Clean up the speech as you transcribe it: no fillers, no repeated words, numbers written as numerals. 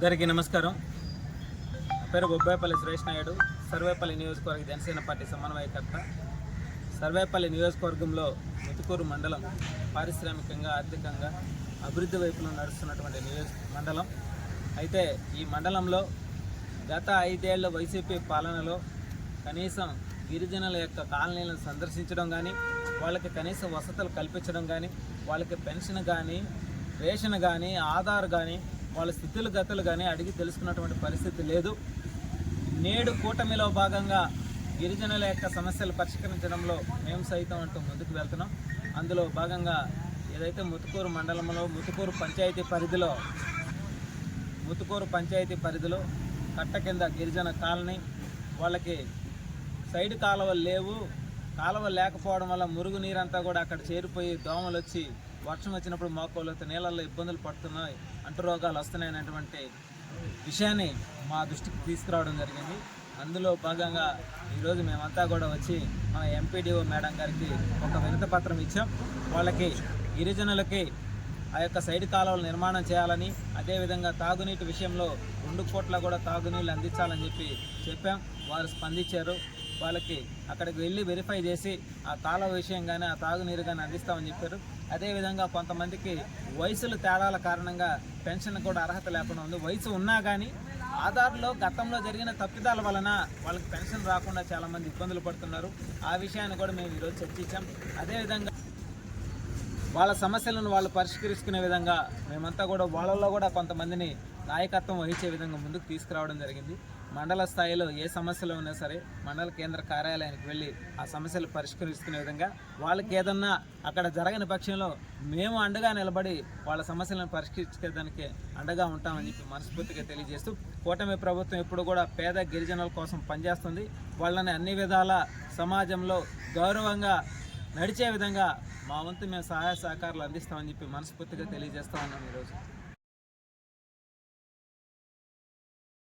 అందరికీ నమస్కారం. నా పేరు బొబ్బాయిపల్లి సురేష్ నాయుడు, సర్వేపల్లి నియోజకవర్గ జనసేన పార్టీ సమన్వయకర్త. సర్వేపల్లి నియోజకవర్గంలో ముతుకూరు మండలం పారిశ్రామికంగా, ఆర్థికంగా అభివృద్ధి వైపులో నడుస్తున్నటువంటి మండలం. అయితే ఈ మండలంలో గత 5 ఏళ్ల వైసీపీ పాలనలో కనీసం గిరిజనుల యొక్క కాలనీలను సందర్శించడం కానీ, వాళ్ళకి కనీస వసతులు కల్పించడం కానీ, వాళ్ళకి పెన్షన్ కానీ, రేషన్ కానీ, ఆధార్ కానీ, వాళ్ళ స్థితులు గతులు కానీ అడిగి తెలుసుకున్నటువంటి పరిస్థితి లేదు. నేడు కూటమిలో భాగంగా గిరిజనుల యొక్క సమస్యలు పరిష్కరించడంలో మేము సైతం అంటూ ముందుకు వెళ్తున్నాం. అందులో భాగంగా ఏదైతే ముతుకూరు మండలంలో ముతుకూరు పంచాయతీ పరిధిలో కట్ట కింద గిరిజన కాలనీ, వాళ్ళకి సైడ్ కాలువలు లేవు. కాలువలు లేకపోవడం వల్ల మురుగు నీరంతా కూడా అక్కడ చేరిపోయి దోమలు వచ్చి వర్షం వచ్చినప్పుడు మోకాళ్ళతో నీళ్ళల్లో ఇబ్బందులు పడుతున్నాయి, అంటురోగాలు వస్తున్నాయనేటువంటి విషయాన్ని మా దృష్టికి తీసుకురావడం జరిగింది. అందులో భాగంగా ఈరోజు మేమంతా కూడా వచ్చి మన ఎంపీడీఓ మేడం గారికి ఒక వినతి పత్రం ఇచ్చాం. వాళ్ళకి గిరిజనులకి ఆ యొక్క సైడ్ కాలువలు నిర్మాణం చేయాలని, అదేవిధంగా తాగునీటి విషయంలో 2 కోట్ల కూడా తాగునీళ్ళు అందించాలని చెప్పాం. వారు స్పందించారు. వాళ్ళకి అక్కడికి వెళ్ళి వెరిఫై చేసి ఆ కాలువ విషయం కానీ, ఆ తాగునీరు కానీ అందిస్తామని చెప్పారు. అదేవిధంగా కొంతమందికి వయసుల తేడాల కారణంగా పెన్షన్ కూడా అర్హత లేకుండా ఉంది. వయసు ఉన్నా కానీ ఆధార్లో గతంలో జరిగిన తప్పిదాల వలన వాళ్ళకి పెన్షన్ రాకుండా చాలామంది ఇబ్బందులు పడుతున్నారు. ఆ విషయాన్ని కూడా మేము ఈరోజు చర్చించాం. అదేవిధంగా వాళ్ళ సమస్యలను వాళ్ళు పరిష్కరించుకునే విధంగా మేమంతా కూడా వాళ్ళల్లో కూడా కొంతమందిని నాయకత్వం వహించే విధంగా ముందుకు తీసుకురావడం జరిగింది. మండల స్థాయిలో ఏ సమస్యలు ఉన్నా సరే మండల కేంద్ర కార్యాలయానికి వెళ్ళి ఆ సమస్యలు పరిష్కరించుకునే విధంగా, వాళ్ళకి ఏదన్నా అక్కడ జరగని పక్షంలో మేము అండగా నిలబడి వాళ్ళ సమస్యలను పరిష్కరించేదానికి అండగా ఉంటామని చెప్పి మనస్ఫూర్తిగా తెలియజేస్తూ, కూటమి ప్రభుత్వం ఎప్పుడు కూడా పేద గిరిజనుల కోసం పనిచేస్తుంది. వాళ్ళని అన్ని విధాల సమాజంలో గౌరవంగా నడిచే విధంగా మా వంతు మేము సహాయ సహకారాలు అందిస్తామని చెప్పి మనస్ఫూర్తిగా తెలియజేస్తా ఉన్నాం ఈరోజు.